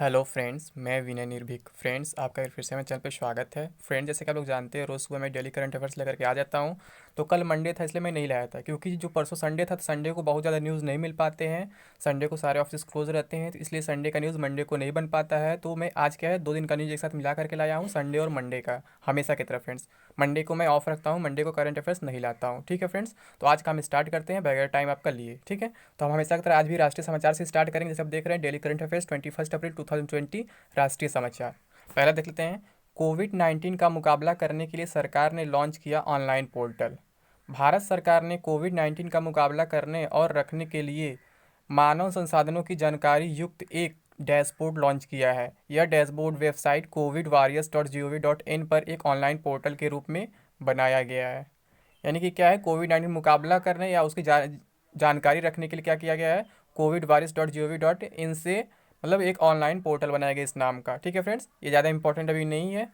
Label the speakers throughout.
Speaker 1: Hello friends, मैं विनय निर्भीक। Friends, आपका फिर से मेरे चैनल पे स्वागत है। फ्रेंड्स, जैसे कि आप लोग जानते हैं, रोज़ सुबह मैं डेली करंट अफेयर्स लेकर के आ जाता हूं। तो कल मंडे था, इसलिए मैं नहीं लाया था, क्योंकि जो परसों संडे था, तो संडे को बहुत ज़्यादा न्यूज़ नहीं मिल पाते हैं। संडे को सारे ऑफिस क्लोज रहते हैं, तो इसलिए संडे का न्यूज़ मंडे को नहीं बन पाता है। तो मैं आज क्या है, 2 दिन का न्यूज़ एक साथ मिला करके लाया हूँ, संडे और मंडे का, हमेशा की तरह। फ्रेंड्स, मंडे को मैं ऑफ रखता हूँ, मंडे को करंट अफेयर्स नहीं लाता हूँ। ठीक है फ्रेंड्स, तो आज का हम स्टार्ट करते हैं बगैर टाइम आपका लिए। ठीक है, तो हम हमेशा की तरह आज भी राष्ट्रीय समाचार से स्टार्ट करेंगे। जैसे आप देख रहे हैं, डेली करंट अफेयर्स 21 अप्रैल 2020, राष्ट्रीय समाचार। पहला देख लेते हैं। कोविड-19 का मुकाबला करने के लिए सरकार ने लॉन्च किया ऑनलाइन पोर्टल। भारत सरकार ने कोविड-19 का मुकाबला करने और रखने के लिए मानव संसाधनों की जानकारी युक्त एक डैशबोर्ड लॉन्च किया है। यह डैशबोर्ड वेबसाइट covidwarriors.gov.in पर एक ऑनलाइन पोर्टल के रूप में बनाया गया है। यानी कि क्या है, कोविड-19 मुकाबला करने या उसकी जानकारी रखने के लिए क्या किया गया है, covidvirus.gov.in से मतलब एक ऑनलाइन पोर्टल बनाया गया इस नाम का। ठीक है फ्रेंड्स, ये ज़्यादा इंपॉर्टेंट अभी नहीं है।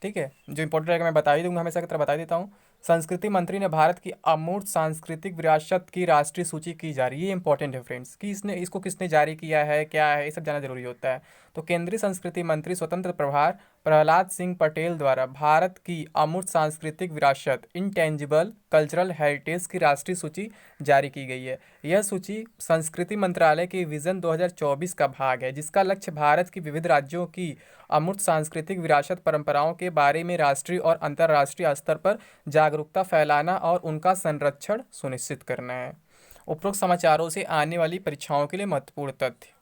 Speaker 1: ठीक है, जो इंपॉर्टेंट रहेगा मैं बता ही दूंगा, हमेशा की तरह बता ही देता हूँ। संस्कृति मंत्री ने भारत की अमूर्त सांस्कृतिक विरासत की राष्ट्रीय सूची की जारी। ये इंपॉर्टेंट है फ्रेंड्स, कि इसको किसने जारी किया है, क्या है, ये सब जानना जरूरी होता है। तो केंद्रीय संस्कृति मंत्री स्वतंत्र प्रभार प्रहलाद सिंह पटेल द्वारा भारत की अमूर्त सांस्कृतिक विरासत, इंटेंजिबल कल्चरल हेरिटेज की राष्ट्रीय सूची जारी की गई है। यह सूची संस्कृति मंत्रालय के विजन 2024 का भाग है, जिसका लक्ष्य भारत की विविध राज्यों की अमूर्त सांस्कृतिक विरासत परंपराओं के बारे में राष्ट्रीय और अंतर्राष्ट्रीय स्तर पर जागरूकता फैलाना और उनका संरक्षण सुनिश्चित करना है। उपरोक्त समाचारों से आने वाली परीक्षाओं के लिए महत्वपूर्ण तथ्य।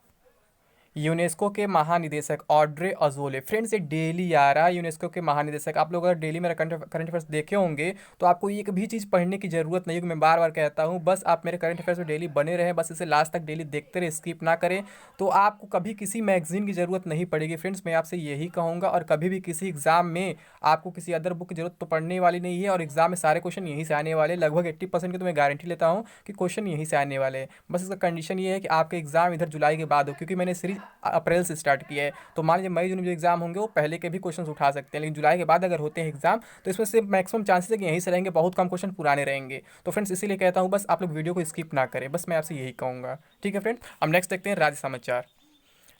Speaker 1: यूनेस्को के महानिदेशक ऑड्रे अजोले। फ्रेंड्स, ये डेली आ रहा है। यूनेस्को के महानिदेशक, आप लोग अगर डेली मेरा करंट अफेयर्स देखे होंगे तो आपको एक भी चीज़ पढ़ने की जरूरत नहीं होगी। मैं बार बार कहता हूँ, बस आप मेरे करंट अफेयर्स में डेली बने रहें, बस इसे लास्ट तक डेली देखते रहे, स्किप ना करें। तो आपको कभी किसी मैगजीन की ज़रूरत नहीं पड़ेगी। फ्रेंड्स, मैं आपसे यही कहूँगा, और कभी भी किसी एग्जाम में आपको किसी अदर बुक की जरूरत तो पड़ने वाली नहीं है। और एग्जाम में सारे क्वेश्चन यहीं से आने वाले, लगभग 80% की तो मैं गारंटी लेता हूँ कि क्वेश्चन यहीं से आने वाले हैं। बस इसका कंडीशन ये है कि आपके एग्जाम इधर जुलाई के बाद हो, क्योंकि मैंने सीरीज अप्रैल से स्टार्ट किया है। तो मान लीजिए मई जून में जो एग्जाम होंगे वो पहले के भी क्वेश्चन उठा सकते हैं, लेकिन जुलाई के बाद अगर होते हैं एग्जाम तो इसमें से मैक्सिमम चांसेस है कि यहीं से रहेंगे, बहुत कम क्वेश्चन पुराने रहेंगे। तो फ्रेंड्स, इसीलिए कहता हूँ बस आप लोग वीडियो को स्किप ना करें, बस मैं आपसे यही कहूँगा। ठीक है फ्रेंड्स, अब नेक्स्ट देखते हैं राज्य समाचार।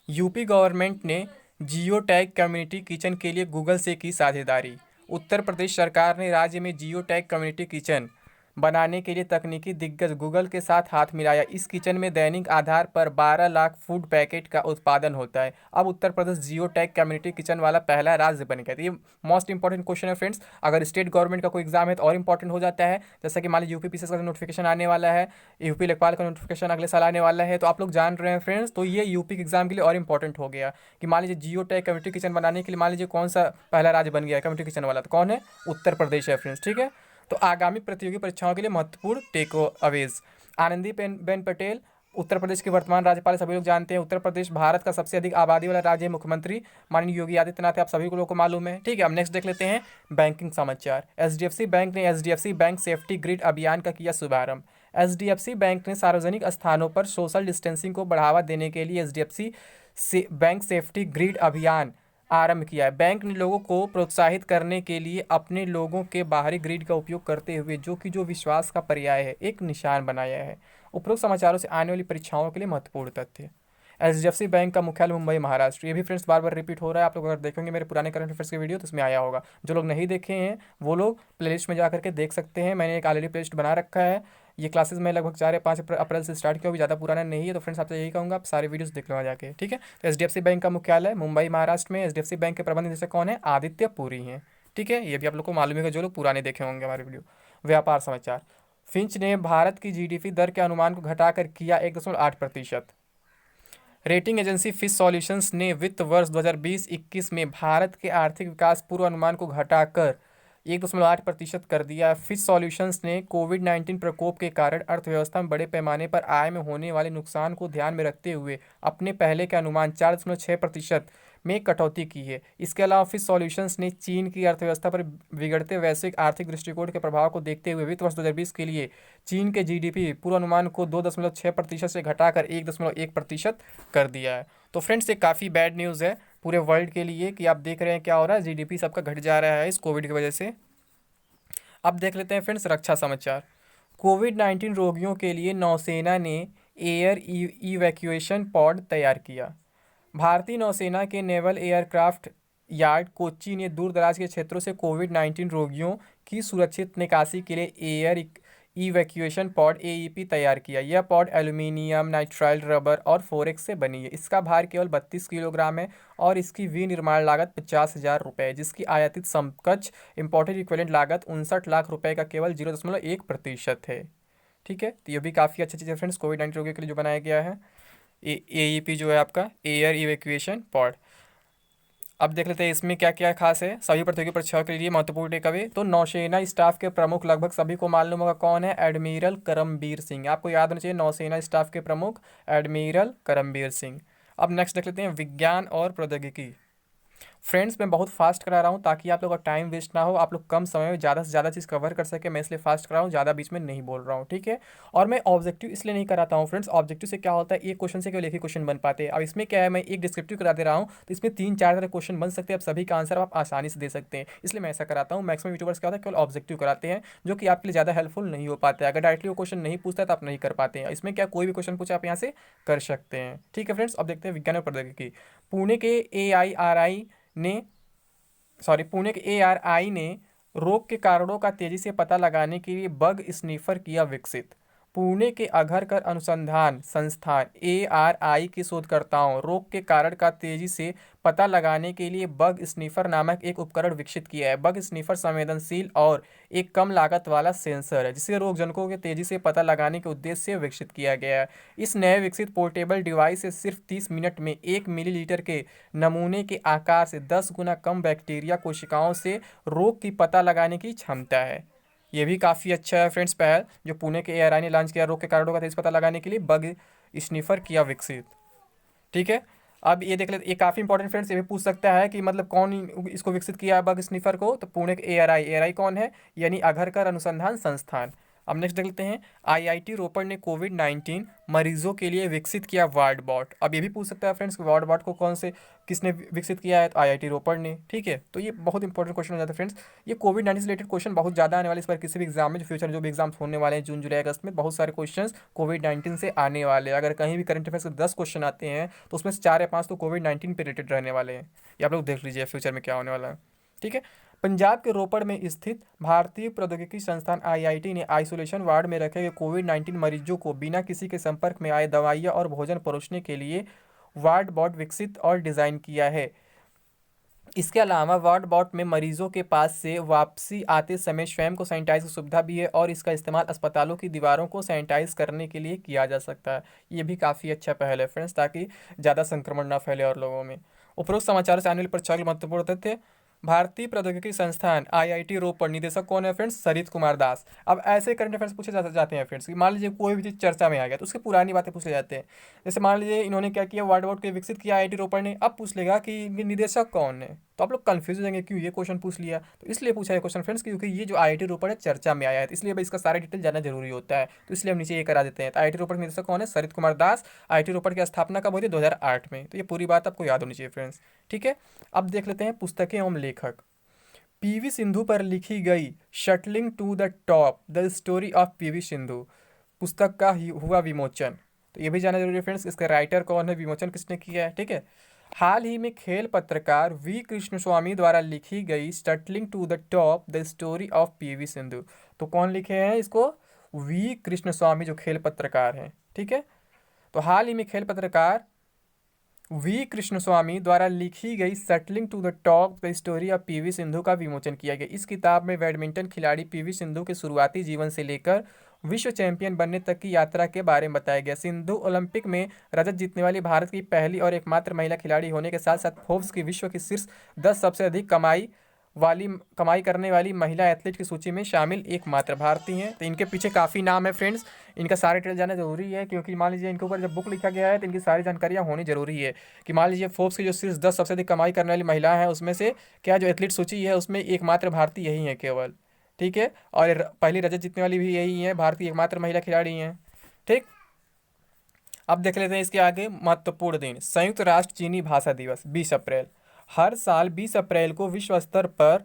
Speaker 1: यूपी गवर्नमेंट ने जियो टैग कम्युनिटी किचन के लिए गूगल से की साझेदारी। उत्तर प्रदेश सरकार ने राज्य में जियो टैग कम्युनिटी किचन बनाने के लिए तकनीकी दिग्गज गूगल के साथ हाथ मिलाया। इस किचन में दैनिक आधार पर 12 लाख फूड पैकेट का उत्पादन होता है। अब Uttar Pradesh geo tag community kitchen वाला पहला राज्य बन गया। तो ये मोस्ट इंपॉर्टेंट क्वेश्चन है फ्रेंड्स। अगर स्टेट गवर्नमेंट का कोई एग्जाम है तो और इंपॉर्टेंट हो जाता है। जैसा कि मान लीजिए यूपी पीसीएस का नोटिफिकेशन आने वाला है, यूपी लेखपाल का नोटिफिकेशन अगले साल आने वाला है, तो आप लोग जान रहे हैं फ्रेंड्स। तो ये यूपी के एग्जाम के लिए और इंपॉर्टेंट हो गया कि मान लीजिए जियो टैग कम्युनिटी किचन बनाने के लिए मान लीजिए कौन सा पहला राज्य बन गया है कम्युनिटी किचन वाला, तो कौन है? उत्तर प्रदेश है फ्रेंड्स। ठीक है, तो आगामी प्रतियोगी परीक्षाओं के लिए महत्वपूर्ण टेको अवेज। आनंदी बेन पटेल उत्तर प्रदेश के वर्तमान राज्यपाल, सभी लोग जानते हैं। उत्तर प्रदेश भारत का सबसे अधिक आबादी वाला राज्य है। मुख्यमंत्री माननीय योगी आदित्यनाथ है, आप सभी को लोगों को मालूम है। ठीक है, अब नेक्स्ट देख लेते हैं बैंकिंग समाचार। एचडीएफसी बैंक ने एचडीएफसी बैंक सेफ्टी ग्रिड अभियान का किया शुभारंभ। एचडीएफसी बैंक ने सार्वजनिक स्थानों पर सोशल डिस्टेंसिंग को बढ़ावा देने के लिए एचडीएफसी बैंक सेफ्टी ग्रिड अभियान आरंभ किया है। बैंक ने लोगों को प्रोत्साहित करने के लिए अपने लोगों के बाहरी ग्रिड का उपयोग करते हुए जो विश्वास का पर्याय है, एक निशान बनाया है। उपरोक्त समाचारों से आने वाली परीक्षाओं के लिए महत्वपूर्ण तथ्य। एचडीएफसी बैंक का मुख्यालय मुंबई महाराष्ट्र। ये भी फ्रेंड्स बार बार रिपीट हो रहा है। आप लोग अगर देखेंगे मेरे पुराने करंट अफेयर्स के वीडियो तो इसमें आया होगा। जो लोग नहीं देखे हैं वो लोग प्लेलिस्ट में जा करके देख सकते हैं। मैंने एक ऑलरेडी प्लेलिस्ट बना रखा है। ये क्लासेस मैं लगभग 4 या 5 अप्रैल से स्टार्ट किया, भी ज़्यादा पुराना नहीं है। तो फ्रेंड्स, आपसे यही कहूँगा, आप सारे वीडियोस देख लो जाके। ठीक है, तो एचडीएफसी बैंक का मुख्यालय मुंबई महाराष्ट्र में। एचडीएफसी बैंक के प्रबंध निदेशक कौन है? आदित्य पुरी हैं। ठीक है, ये भी आप लोग को मालूम है जो लोग पुराने देखे होंगे हमारे वीडियो। व्यापार समाचार। फिंच ने भारत की जीडीपी दर के अनुमान को घटाकर किया 1.8%। रेटिंग एजेंसी फिच सॉल्यूशंस ने वित्त वर्ष 2020-21 में भारत के आर्थिक विकास पूर्वानुमान को घटाकर 1.8% कर दिया। फिच सॉल्यूशंस ने कोविड-19 प्रकोप के कारण अर्थव्यवस्था में बड़े पैमाने पर आय में होने वाले नुकसान को ध्यान में रखते हुए अपने पहले के अनुमान 4.6% में कटौती की है। इसके अलावा फिच सॉल्यूशंस ने चीन की अर्थव्यवस्था पर बिगड़ते वैश्विक आर्थिक दृष्टिकोण के प्रभाव को देखते हुए वित्त वर्ष 2020 के लिए चीन के जीडीपी पूर्वानुमान को 2.6% से घटाकर 1.1% कर दिया है। तो फ्रेंड्स, ये काफ़ी बैड न्यूज़ है पूरे वर्ल्ड के लिए कि आप देख रहे हैं क्या हो रहा है, जीडीपी सबका घट जा रहा है इस कोविड की वजह से। अब देख लेते हैं फ्रेंड्स रक्षा समाचार। कोविड-19 रोगियों के लिए नौसेना ने एयर इवैक्यूएशन पॉड तैयार किया। भारतीय नौसेना के नेवल एयरक्राफ्ट यार्ड कोच्चि ने दूर दराज के क्षेत्रों से कोविड-19 रोगियों की सुरक्षित निकासी के लिए एयर इवैक्यूएशन पॉड एईपी तैयार किया। यह पॉड एल्यूमीनियम, नाइट्राइल रबर और फोरेक्स से बनी है। इसका भार केवल 32 किलोग्राम है और इसकी विनिर्माण लागत 50,000 रुपये है, जिसकी आयातित समकक्ष इम्पोर्टेड इक्विवेलेंट लागत 59 लाख रुपये का केवल 0.1% है। ठीक है, तो ये भी काफ़ी अच्छी चीज़ है फ्रेंड्स, कोविड-19 रोगियों के लिए जो बनाया गया है एईपी जो है आपका एयर इवैक्यूएशन पॉड। अब देख लेते हैं इसमें क्या क्या खास है। सभी प्रतियोगी परीक्षाओं के लिए महत्वपूर्ण टेकअवे। तो नौसेना स्टाफ के प्रमुख लगभग सभी को मालूम होगा कौन है, एडमिरल करमबीर सिंह। आपको याद होना चाहिए नौसेना स्टाफ के प्रमुख एडमिरल करमबीर सिंह। अब नेक्स्ट देख लेते हैं विज्ञान और प्रौद्योगिकी। फ्रेंड्स मैं बहुत फास्ट करा रहा हूँ ताकि आप लोग का टाइम वेस्ट ना हो, आप लोग कम समय में ज़्यादा से ज़्यादा चीज़ कवर कर सके, मैं इसलिए फास्ट करा हूँ, ज़्यादा बीच में नहीं बोल रहा हूँ। ठीक है, और मैं ऑब्जेक्टिव इसलिए नहीं कराता हूँ फ्रेंड्स, ऑब्जेक्टिव से क्या होता है एक क्वेश्चन से केवल एक ही क्वेश्चन बन पाते हैं। अब इसमें क्या है, मैं एक डिस्क्रिप्टिव करा दे रहा हूँ तो इसमें 3-4 तरह क्वेश्चन बन सकते हैं, अब सभी का आंसर आप आसानी से दे सकते हैं, इसलिए मैं ऐसा कराता हूँ। मैक्सिमम यूट्यूबर्स क्या होता है केवल ऑब्जेक्टिव कराते हैं, जो कि आपके लिए ज़्यादा हेल्पफुल नहीं हो पाता है। अगर डायरेक्टली वो क्वेश्चन नहीं पूछता है तो आप नहीं कर पाते हैं। इसमें क्या कोई भी क्वेश्चन पूछे आप यहाँ से कर सकते हैं। ठीक है फ्रेंड्स, अब देखते हैं विज्ञान और प्रौद्योगिकी। पुणे के एआईआरआई ने पुणे के एआरआई ने रोग के कारणों का तेजी से पता लगाने के लिए बग स्निफर किया विकसित। पुणे के अघरकर अनुसंधान संस्थान एआरआई के शोधकर्ताओं रोग के कारण का तेजी से पता लगाने के लिए बग स्निफर नामक एक उपकरण विकसित किया है। बग स्निफर संवेदनशील और एक कम लागत वाला सेंसर है, जिसे रोगजनकों के तेजी से पता लगाने के उद्देश्य से विकसित किया गया है। इस नए विकसित पोर्टेबल डिवाइस से सिर्फ 30 मिनट में 1 मिलीलीटर के नमूने के आकार से 10 गुना कम बैक्टीरिया कोशिकाओं से रोग की पता लगाने की क्षमता है। ये भी काफ़ी अच्छा है फ्रेंड्स पहल जो पुणे के एआरआई ने लॉन्च किया, रोग के कारणों का तेज पता लगाने के लिए बग स्निफर किया विकसित। ठीक है, अब ये देख लेते, ये काफ़ी इंपॉर्टेंट फ्रेंड्स, ये भी पूछ सकता है कि मतलब कौन इसको विकसित किया है बग स्निफर को, तो पुणे के एआरआई। एआरआई कौन है, यानी अघरकर अनुसंधान संस्थान। अब नेक्स्ट देख लेते हैं आईआईटी रोपड़ ने कोविड-19 मरीजों के लिए विकसित किया वार्ड बॉट। अब ये भी पूछ सकता है फ्रेंड्स कि वार्ड बॉट को कौन से किसने विकसित किया है, तो आईआईटी रोपड़ ने। ठीक है, तो ये बहुत इंपॉर्टेंट क्वेश्चन हो जाता है फ्रेंड्स। ये कोविड-19 से रिलेटेड क्वेश्चन बहुत ज़्यादा आने वाले इस बार किसी भी एग्जाम में, जो फ्यूचर जो भी एग्जाम्स होने वाले हैं जून जुलाई अगस्त में, बहुत सारे क्वेश्चन कोविड-19 से आने वाले हैं। अगर कहीं भी करंट अफेयर्स के 10 क्वेश्चन आते हैं तो उसमें से 4 या 5 तो कोविड-19 पे रिलेटेड रहने वाले हैं। ये आप लोग देख लीजिए फ्यूचर में क्या होने वाला है। ठीक है, पंजाब के रोपड़ में स्थित भारतीय प्रौद्योगिकी संस्थान आईआईटी ने आइसोलेशन वार्ड में रखे गए कोविड-19 मरीजों को बिना किसी के संपर्क में आए दवाइयाँ और भोजन परोसने के लिए वार्ड बॉट विकसित और डिज़ाइन किया है। इसके अलावा वार्ड बॉट में मरीजों के पास से वापसी आते समय स्वयं को सैनिटाइज की सुविधा भी है और इसका इस्तेमाल अस्पतालों की दीवारों को सैनिटाइज करने के लिए किया जा सकता है। ये भी काफ़ी अच्छा पहल है फ्रेंड्स, ताकि ज़्यादा संक्रमण ना फैले और लोगों में। उपरोक्त समाचार से आने वाली परीक्षा के महत्वपूर्ण तथ्य। भारतीय प्रौद्योगिकी संस्थान आईआईटी रोपड़ निदेशक कौन है फ्रेंड्स, सरित कुमार दास। अब ऐसे करंट अफेयर्स पूछे जाते हैं फ्रेंड्स कि मान लीजिए कोई भी चीज़ चर्चा में आ गया तो उसकी पुरानी बातें पूछ ले जाते हैं। जैसे मान लीजिए इन्होंने क्या किया, वार्ड बॉट को विकसित किया आईआईटी रोपड़ ने, अब पूछ लेगा कि इनके निदेशक कौन है, तो आप लोग कंफ्यूज हो जाएंगे क्यों ये क्वेश्चन पूछ लिया। तो इसलिए पूछा है क्वेश्चन फ्रेंड्स, क्योंकि ये जो आईआईटी रोपड़ है चर्चा में आया है, तो इसलिए भाई इसका सारा डिटेल जानना जरूरी होता है, तो इसलिए हम नीचे ये करा देते हैं। तो आईआईटी रोपड़ के निदेशक कौन है, सरित कुमार दास। आईआईटी रोपड़ की स्थापना कब हुई थी, 2008 में। तो ये पूरी बात आपको याद होनी चाहिए फ्रेंड्स। ठीक है, अब देख लेते हैं पुस्तकें एवं लेखक। पीवी सिंधु पर लिखी गई shuttling to the top the story of PV Sindhu पुस्तक का हुआ विमोचन। तो ये भी जानना जरूरी है फ्रेंड्स, इसका राइटर कौन है, विमोचन किसने किया है। ठीक है, हाल ही में खेल पत्रकार वी कृष्णस्वामी द्वारा लिखी गई shuttling to the top the story of PV Sindhu. तो कौन लिखे हैं इसको, वी कृष्णस्वामी जो खेल पत्रकार हैं। ठीक है, तो हाल ही में खेल पत्रकार वी कृष्णस्वामी द्वारा लिखी गई shuttling to the top the story of PV Sindhu का विमोचन किया गया। इस किताब में बैडमिंटन खिलाड़ी पीवी सिंधु के शुरुआती जीवन से लेकर विश्व चैंपियन बनने तक की यात्रा के बारे में बताया गया। सिंधु ओलंपिक में रजत जीतने वाली भारत की पहली और एकमात्र महिला खिलाड़ी होने के साथ साथ फोर्ब्स की विश्व की शीर्ष 10 सबसे अधिक कमाई करने वाली महिला एथलीट की सूची में शामिल एकमात्र भारतीय हैं। तो इनके पीछे काफ़ी नाम है फ्रेंड्स, इनका सारे डिटेल जानना जरूरी है, क्योंकि मान लीजिए इनके ऊपर जब बुक लिखा गया है तो इनकी सारी जानकारियाँ होनी जरूरी है। कि मान लीजिए फोर्ब्स की जो शीर्ष 10 सबसे अधिक कमाई करने वाली महिला है उसमें से क्या जो एथलीट सूची है उसमें एकमात्र भारतीय यही है केवल। ठीक है, और पहली रजत जीतने वाली भी यही है, भारतीय एकमात्र महिला खिलाड़ी हैं। ठीक, अब देख लेते हैं इसके आगे महत्वपूर्ण दिन। संयुक्त राष्ट्र चीनी भाषा दिवस 20 अप्रैल। हर साल 20 अप्रैल को विश्व स्तर पर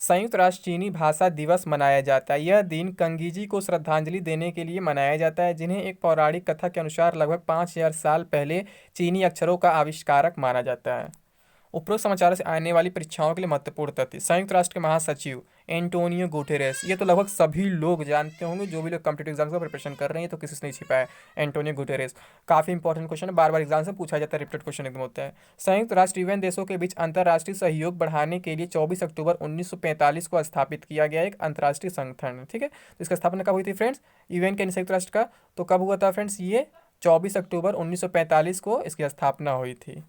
Speaker 1: संयुक्त राष्ट्र चीनी भाषा दिवस मनाया जाता है। यह दिन कंगीजी को श्रद्धांजलि देने के लिए मनाया जाता है, जिन्हें एक पौराणिक कथा के अनुसार लगभग 5000 साल पहले चीनी अक्षरों का आविष्कारक माना जाता है। उपरोक्त समाचारों से आने वाली परीक्षाओं के लिए महत्वपूर्ण तथ्य। संयुक्त राष्ट्र के महासचिव एंटोनियो गुटेरेस, ये तो लगभग सभी लोग जानते होंगे, जो भी लोग कॉम्पिटिटिव एग्जाम्स का प्रिपरेशन कर रहे हैं, तो किसी से नहीं छिपा है। एंटोनियो गुटेरेस काफ़ी इंपॉर्टेंट क्वेश्चन है, बार बार एग्जाम से पूछा जाता है, रिपीटेड क्वेश्चन एकदम होता है। संयुक्त राष्ट्र यूएन देशों के बीच अंतर्राष्ट्रीय सहयोग बढ़ाने के लिए 24 अक्टूबर 1945 को स्थापित किया गया एक अंतर्राष्ट्रीय संगठन। ठीक है, तो इसका स्थापना कब हुई थी फ्रेंड्स, यूएन के संयुक्त राष्ट्र का? तो कब हुआ था फ्रेंड्स, ये 24 अक्टूबर 1945 को इसकी स्थापना हुई थी।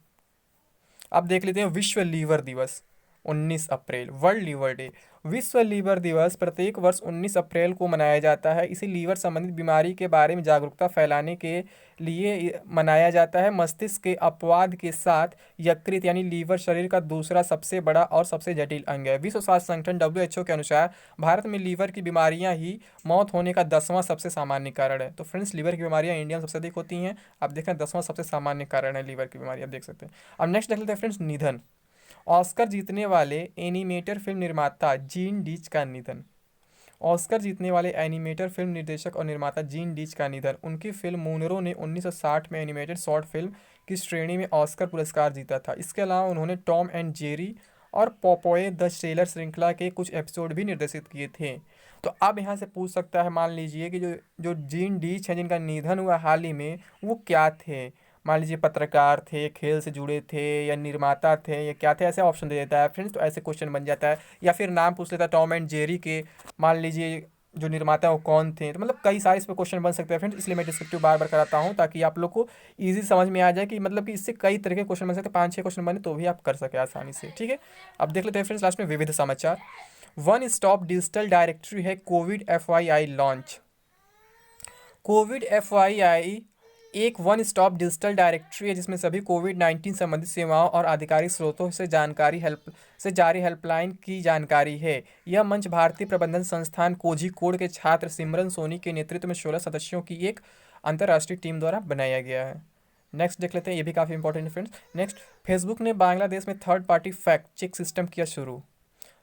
Speaker 1: अब देख लेते हैं विश्व लीवर दिवस। 19 अप्रैल, वर्ल्ड लीवर डे। विश्व लीवर दिवस प्रत्येक वर्ष 19 अप्रैल को मनाया जाता है। इसे लीवर संबंधित बीमारी के बारे में जागरूकता फैलाने के लिए मनाया जाता है। मस्तिष्क के अपवाद के साथ यकृत यानी लीवर शरीर का दूसरा सबसे बड़ा और सबसे जटिल अंग है। विश्व स्वास्थ्य संगठन WHO के अनुसार भारत में लीवर की बीमारियां ही मौत होने का 10वां सबसे सामान्य कारण है। तो फ्रेंड्स, लीवर की बीमारियां इंडिया में सबसे अधिक होती हैं। आप देखें 10वां सबसे सामान्य कारण है लीवर की बीमारी, आप देख सकते हैं। अब नेक्स्ट देख लेते हैं फ्रेंड्स, निधन। ऑस्कर जीतने वाले एनिमेटर फिल्म निर्माता जीन डीच का निधन। ऑस्कर जीतने वाले एनिमेटर फिल्म निर्देशक और निर्माता जीन डीच का निधन। उनकी फिल्म मूनरो ने 1960 में एनिमेटेड शॉर्ट फिल्म की श्रेणी में ऑस्कर पुरस्कार जीता था। इसके अलावा उन्होंने टॉम एंड जेरी और पॉपॉय द सेलर श्रृंखला के कुछ एपिसोड भी निर्देशित किए थे। तो अब यहाँ से पूछ सकता है, मान लीजिए कि जो जो जीन डीच है, जिनका निधन हुआ हाल ही में, वो क्या थे? मान लीजिए पत्रकार थे, खेल से जुड़े थे, या निर्माता थे, या क्या थे, ऐसे ऑप्शन दे देता है फ्रेंड्स। तो ऐसे क्वेश्चन बन जाता है। या फिर नाम पूछ लेता है टॉम एंड जेरी के, मान लीजिए जो निर्माता है वो कौन थे। तो मतलब कई सारे इस पर क्वेश्चन बन सकते हैं फ्रेंड्स, इसलिए मैं डिस्क्रिप्टिव बार बार कराता हूँ, ताकि आप लोग को ईजी समझ में आ जाए कि मतलब कि इससे कई तरह के क्वेश्चन बन सकते हैं। 5-6 क्वेश्चन बने तो भी आप कर सके आसानी से। ठीक है, अब देख लेते हैं फ्रेंड्स लास्ट में विविध समाचार। वन स्टॉप डिजिटल डायरेक्टरी है Covid FYI launch. Covid FYI एक वन स्टॉप डिजिटल डायरेक्टरी है, जिसमें सभी कोविड-19 संबंधित सेवाओं और आधिकारिक स्रोतों से जारी हेल्पलाइन की जानकारी है। यह मंच भारतीय प्रबंधन संस्थान कोझिकोड के छात्र सिमरन सोनी के नेतृत्व में 16 सदस्यों की एक अंतर्राष्ट्रीय टीम द्वारा बनाया गया है। नेक्स्ट देख लेते हैं, ये भी काफ़ी इंपॉर्टेंट है फ्रेंड्स। नेक्स्ट, फेसबुक ने बांग्लादेश में third party fact check system किया शुरू।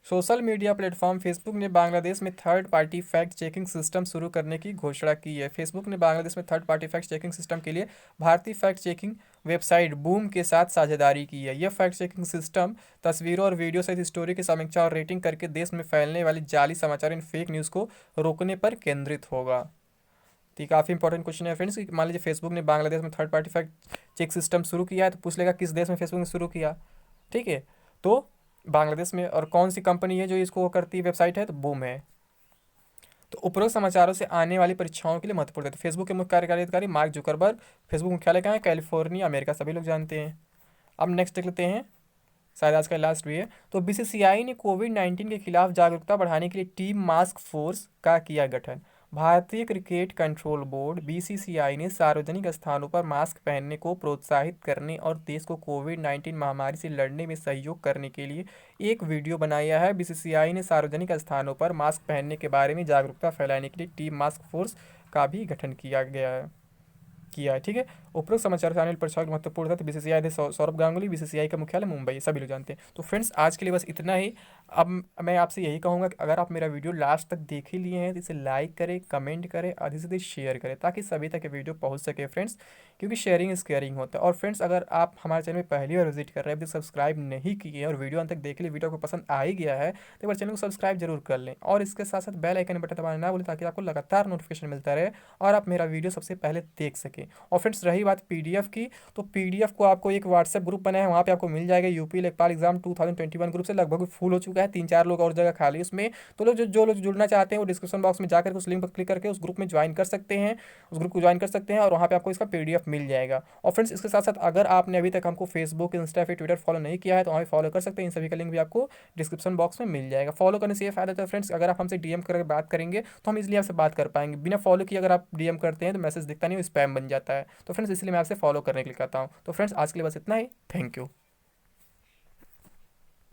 Speaker 1: सोशल मीडिया प्लेटफॉर्म फेसबुक ने बांग्लादेश में third party fact checking system शुरू करने की घोषणा की है। फेसबुक ने बांग्लादेश में third party fact checking system के लिए भारतीय फैक्ट चेकिंग वेबसाइट बूम के साथ साझेदारी की है। यह फैक्ट चेकिंग सिस्टम तस्वीरों और वीडियो सहित स्टोरी की समीक्षा और रेटिंग करके देश में फैलने वाली जाली समाचार इन फेक न्यूज़ को रोकने पर केंद्रित होगा। तो ये काफ़ी इंपॉर्टेंट क्वेश्चन है फ्रेंड्स। मान लीजिए फेसबुक ने बांग्लादेश में third party fact check system शुरू किया है, तो पूछ लेगा किस देश में फेसबुक ने शुरू किया। ठीक है, तो बांग्लादेश में। और कौन सी कंपनी है जो इसको करती है, वेबसाइट है, तो बूम है। तो उपरोक्त समाचारों से आने वाली परीक्षाओं के लिए महत्वपूर्ण है। तो फेसबुक के मुख्य कार्यकारी अधिकारी मार्क जुकरबर्ग। फेसबुक मुख्यालय कहाँ है? कैलिफोर्निया, अमेरिका, सभी लोग जानते हैं। अब नेक्स्ट देख लेते हैं, शायद आज का लास्ट भी है। तो BCCI ने कोविड-19 के खिलाफ जागरूकता बढ़ाने के लिए टीम मास्क फोर्स का किया गठन। भारतीय क्रिकेट कंट्रोल बोर्ड BCCI ने सार्वजनिक स्थानों पर मास्क पहनने को प्रोत्साहित करने और देश को कोविड-19 महामारी से लड़ने में सहयोग करने के लिए एक वीडियो बनाया है। BCCI ने सार्वजनिक स्थानों पर मास्क पहनने के बारे में जागरूकता फैलाने के लिए टीम मास्क फोर्स का भी गठन किया है। ठीक है, उपरोक्त समाचार से आने वाली परीक्षाओं की महत्वपूर्ण था। तो BCCI थे सौरभ गांगुली, BCCI का मुख्यालय मुंबई, सभी लोग जानते हैं। तो फ्रेंड्स, आज के लिए बस इतना ही। अब मैं आपसे यही कहूँगा कि अगर आप मेरा वीडियो लास्ट तक देख ही लिए हैं तो इसे लाइक करें, कमेंट करें, अधिक से अधिक शेयर करें, ताकि सभी तक ये वीडियो पहुँच सके फ्रेंड्स, क्योंकि शेयरिंग इज केयरिंग होता है। और फ्रेंड्स, अगर आप हमारे चैनल में पहली बार विजिट कर रहे हैं, अभी सब्सक्राइब नहीं किए और वीडियो अंत तक देख लिए, वीडियो को पसंद आ ही गया है, तो एक बार चैनल को सब्सक्राइब जरूर कर लें। और इसके साथ साथ बेल आइकन बटन दबाना ना भूलें, ताकि आपको लगातार नोटिफिकेशन मिलता रहे और आप मेरा वीडियो सबसे पहले देख सकें। और फ्रेंड्स, रही बात PDF की, तो PDF को आपको एक व्हाट्सएप ग्रुप बनाया है, वहाँ पे आपको मिल जाएगा। यूपी लेखपाल एग्जाम 2021 ग्रुप से लगभग फुल हो चुका है, 3-4 लोग और जगह खाली उसमें। तो लोग जो लोग जुड़ना चाहते हैं वो डिस्क्रिप्शन बॉक्स में जाकर उस लिंक पर क्लिक करके उस ग्रुप में ज्वाइन कर सकते हैं, उस ग्रुप को ज्वाइन कर सकते हैं, और वहाँ पे आपको इसका PDF मिल जाएगा। और फ्रेंड्स, इसके साथ साथ अगर आपने अभी तक हमको फेसबुक, इंस्टा, फिर ट्विटर फॉलो नहीं किया है, तो वहाँ फॉलो कर सकते हैं। इन सभी का लिंक भी आपको डिस्क्रिप्शन बॉक्स में मिल जाएगा। फॉलो करने से ये फायदा होता है फ्रेंड्स, अगर आप हमसे DM करके बात करेंगे तो हम इसलिए आपसे बात कर पाएंगे। बिना फॉलो किए अगर आप DM करते हैं तो मैसेज दिखता नहीं, वो स्पैम बन जाता है। तो फ्रेंड्स, इसलिए मैं आपसे फॉलो करने के लिए कहता हूँ। तो फ्रेंड्स, आज के लिए बस इतना ही। Thank you.